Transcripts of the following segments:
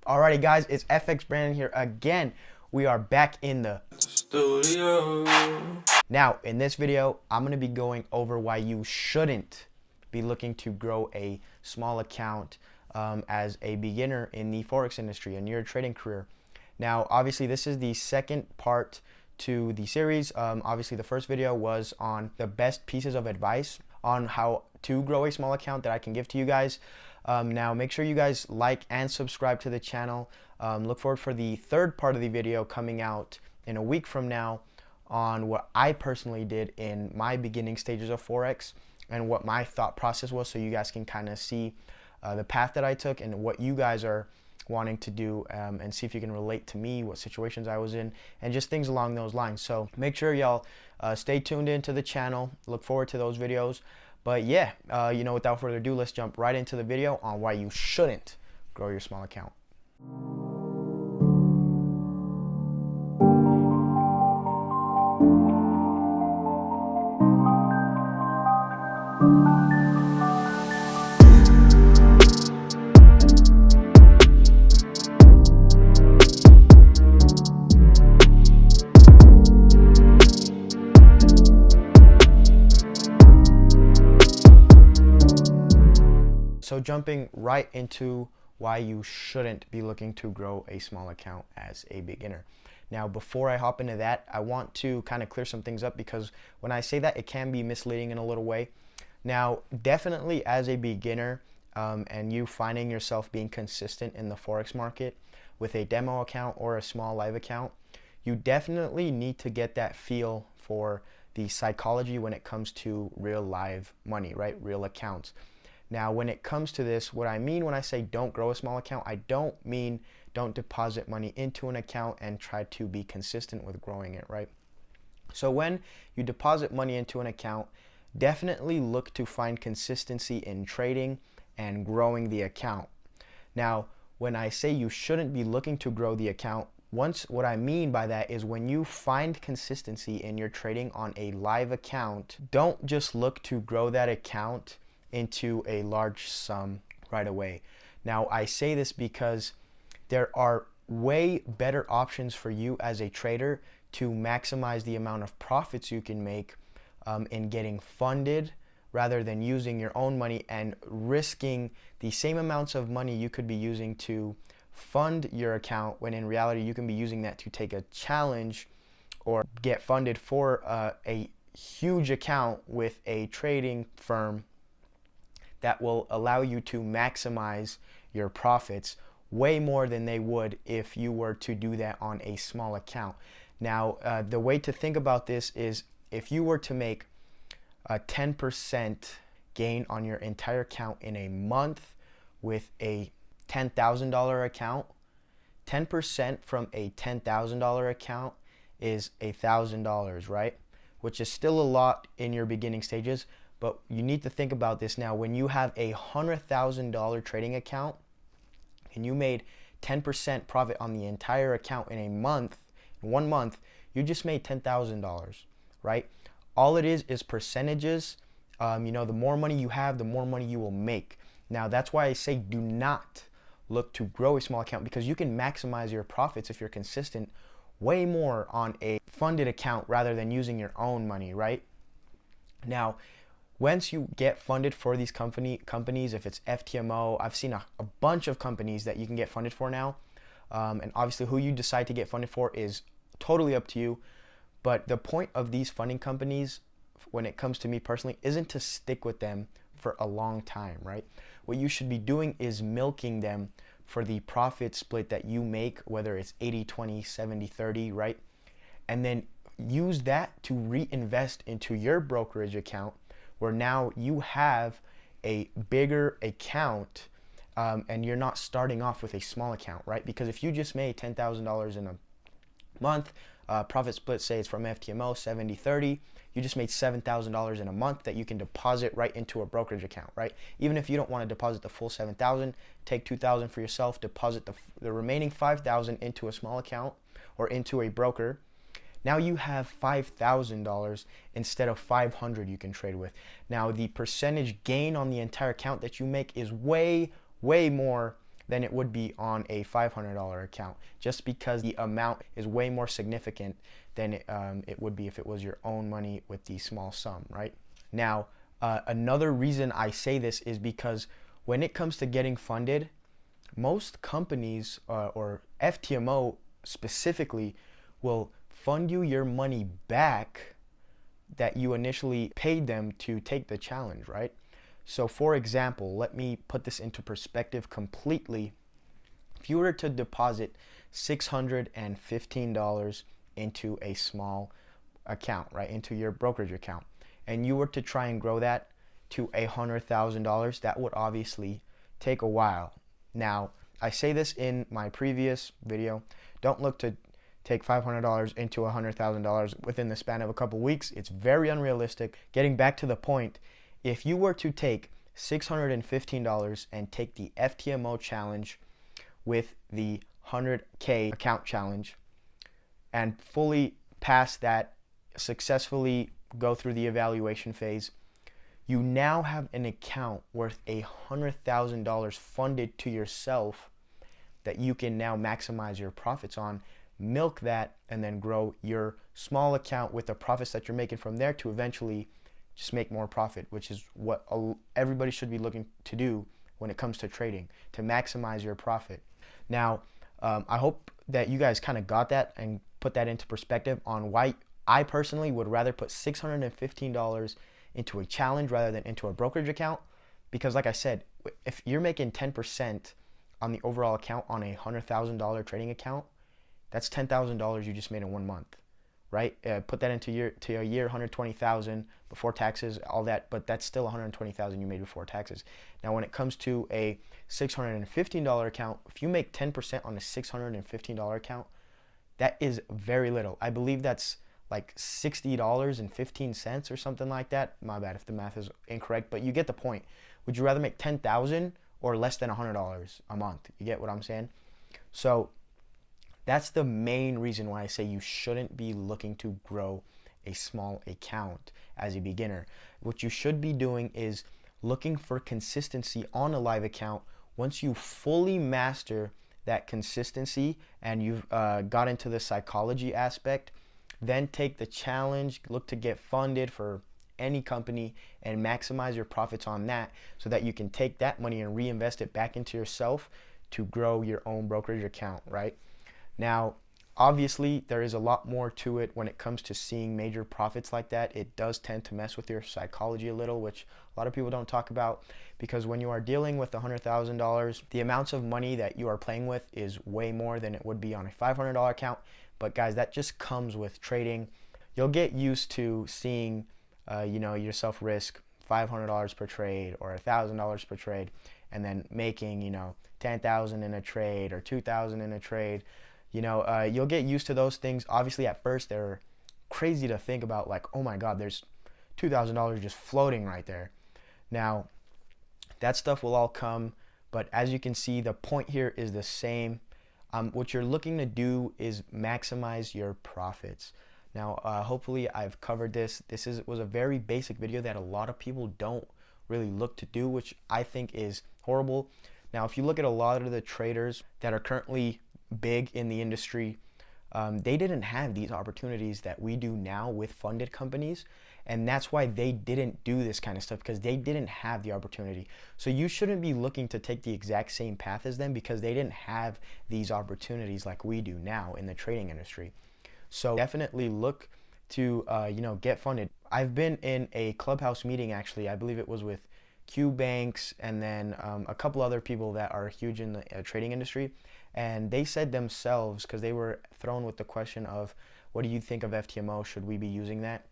Alrighty guys, it's FX Brandon here again. We are back in the studio. Now, in this video, I'm going to be going over why you shouldn't be looking to grow a small account as a beginner in the Forex industry and your trading career. Now, obviously, this is the second part to the series. Obviously, the first video was on the best pieces of advice on how to grow a small account that I can give to you guys. Now make sure you guys like and subscribe to the channel. Look forward for the third part of the video coming out in a week from now on what I personally did in my beginning stages of Forex and what my thought process was, so you guys can kind of see the path that I took and what you guys are wanting to do, and see if you can relate to me, what situations I was in, and just things along those lines. So make sure y'all stay tuned into the channel. Look forward to those videos. But yeah, without further ado, let's jump right into the video on why you shouldn't grow your small account. So jumping right into why you shouldn't be looking to grow a small account as a beginner. Now, before I hop into that, I want to kind of clear some things up, because when I say that, it can be misleading in a little way. Now, definitely as a beginner, and you finding yourself being consistent in the Forex market with a demo account or a small live account, you definitely need to get that feel for the psychology when it comes to real live money, right? Real accounts. Now, when it comes to this, what I mean when I say don't grow a small account, I don't mean don't deposit money into an account and try to be consistent with growing it, right? So when you deposit money into an account, definitely look to find consistency in trading and growing the account. Now, when I say you shouldn't be looking to grow the account, what I mean by that is when you find consistency in your trading on a live account, don't just look to grow that account into a large sum right away. Now, I say this because there are way better options for you as a trader to maximize the amount of profits you can make in getting funded, rather than using your own money and risking the same amounts of money you could be using to fund your account, when in reality you can be using that to take a challenge or get funded for a huge account with a trading firm that will allow you to maximize your profits way more than they would if you were to do that on a small account. Now, the way to think about this is, if you were to make a 10% gain on your entire account in a month with a $10,000 account, 10% from a $10,000 account is $1,000, right? Which is still a lot in your beginning stages. But you need to think about this now. When you have a $100,000 trading account and you made 10% profit on the entire account in a month, in 1 month, you just made $10,000, right? All it is percentages. The more money you have, the more money you will make. Now, that's why I say do not look to grow a small account, because you can maximize your profits if you're consistent way more on a funded account rather than using your own money, right? Now, once you get funded for these companies, if it's FTMO, I've seen a bunch of companies that you can get funded for now. And obviously who you decide to get funded for is totally up to you. But the point of these funding companies, when it comes to me personally, isn't to stick with them for a long time, right? What you should be doing is milking them for the profit split that you make, whether it's 80-20, 70-30, right? And then use that to reinvest into your brokerage account, where now you have a bigger account, and you're not starting off with a small account, right? Because if you just made $10,000 in a month, profit split, say it's from FTMO, 70-30, you just made $7,000 in a month that you can deposit right into a brokerage account, right? Even if you don't want to deposit the full $7,000, take $2,000 for yourself, deposit the remaining $5,000 into a small account or into a broker. Now you have $5,000 instead of $500 you can trade with. Now the percentage gain on the entire account that you make is way more than it would be on a $500 account, just because the amount is way more significant than it would be if it was your own money with the small sum, right? Now, another reason I say this is because when it comes to getting funded, most companies or FTMO specifically will fund you your money back that you initially paid them to take the challenge, right? So for example, let me put this into perspective completely. If you were to deposit $615 into a small account, right, into your brokerage account, and you were to try and grow that to $100,000, that would obviously take a while. Now, I say this in my previous video, don't look to take $500 into $100,000 within the span of a couple weeks. It's very unrealistic. Getting back to the point, if you were to take $615 and take the FTMO challenge with the 100K account challenge and fully pass that, successfully go through the evaluation phase, you now have an account worth $100,000 funded to yourself that you can now maximize your profits on, milk that, and then grow your small account with the profits that you're making from there to eventually just make more profit, which is what everybody should be looking to do when it comes to trading, to maximize your profit. Now, I hope that you guys kind of got that and put that into perspective on why I personally would rather put $615 into a challenge rather than into a brokerage account. Because like I said, if you're making 10% on the overall account on a $100,000 trading account, that's $10,000 you just made in 1 month, right? Put that into a year, $120,000 before taxes, all that, but that's still $120,000 you made before taxes. Now, when it comes to a $615 account, if you make 10% on a $615 account, that is very little. I believe that's like $60.15 or something like that. My bad if the math is incorrect, but you get the point. Would you rather make $10,000 or less than $100 a month? You get what I'm saying? So that's the main reason why I say you shouldn't be looking to grow a small account as a beginner. What you should be doing is looking for consistency on a live account. Once you fully master that consistency and you've got into the psychology aspect, then take the challenge, look to get funded for any company and maximize your profits on that so that you can take that money and reinvest it back into yourself to grow your own brokerage account, right? Now, obviously, there is a lot more to it when it comes to seeing major profits like that. It does tend to mess with your psychology a little, which a lot of people don't talk about, because when you are dealing with $100,000, the amounts of money that you are playing with is way more than it would be on a $500 account. But guys, that just comes with trading. You'll get used to seeing, yourself risk $500 per trade or $1,000 per trade, and then making, $10,000 in a trade or $2,000 in a trade. You'll get used to those things. Obviously, at first, they're crazy to think about, like, oh my God, there's $2,000 just floating right there. Now, that stuff will all come, but as you can see, the point here is the same. What you're looking to do is maximize your profits. Now, hopefully I've covered this. This was a very basic video that a lot of people don't really look to do, which I think is horrible. Now, if you look at a lot of the traders that are currently big in the industry, they didn't have these opportunities that we do now with funded companies, and that's why they didn't do this kind of stuff, because they didn't have the opportunity. So you shouldn't be looking to take the exact same path as them, because they didn't have these opportunities like we do now in the trading industry. So definitely look to get funded. I've been in a Clubhouse meeting, actually. I believe it was with Q Banks and then a couple other people that are huge in the trading industry. And they said themselves, because they were thrown with the question of, what do you think of FTMO? Should we be using that?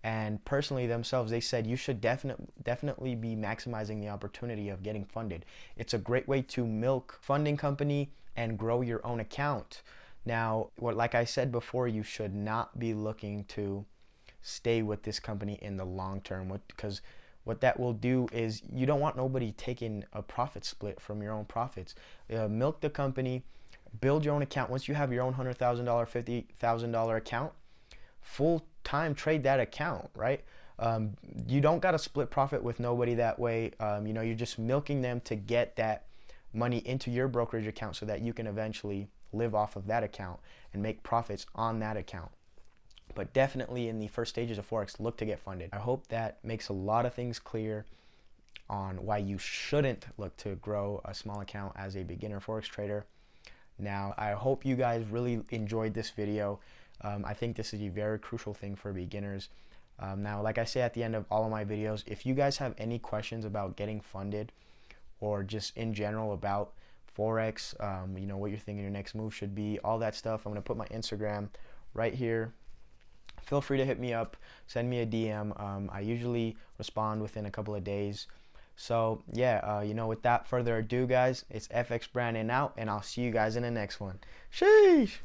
And personally themselves, they said you should definitely be maximizing the opportunity of getting funded. It's a great way to milk funding company and grow your own account. Now, like I said before, you should not be looking to stay with this company in the long term, because what that will do is you don't want nobody taking a profit split from your own profits. Milk the company, build your own account. Once you have your own $100,000, $50,000 account, full-time trade that account, right? You don't got to split profit with nobody that way. You're just milking them to get that money into your brokerage account so that you can eventually live off of that account and make profits on that account. But definitely in the first stages of Forex, look to get funded. I hope that makes a lot of things clear on why you shouldn't look to grow a small account as a beginner Forex trader. Now, I hope you guys really enjoyed this video. I think this is a very crucial thing for beginners. Now, like I say at the end of all of my videos, if you guys have any questions about getting funded or just in general about Forex, you know, what you're thinking your next move should be, all that stuff, I'm going to put my Instagram right here. Feel free to hit me up, send me a DM. I usually respond within a couple of days. So yeah, you know, without further ado, guys, it's FX Brandon out, and I'll see you guys in the next one. Sheesh!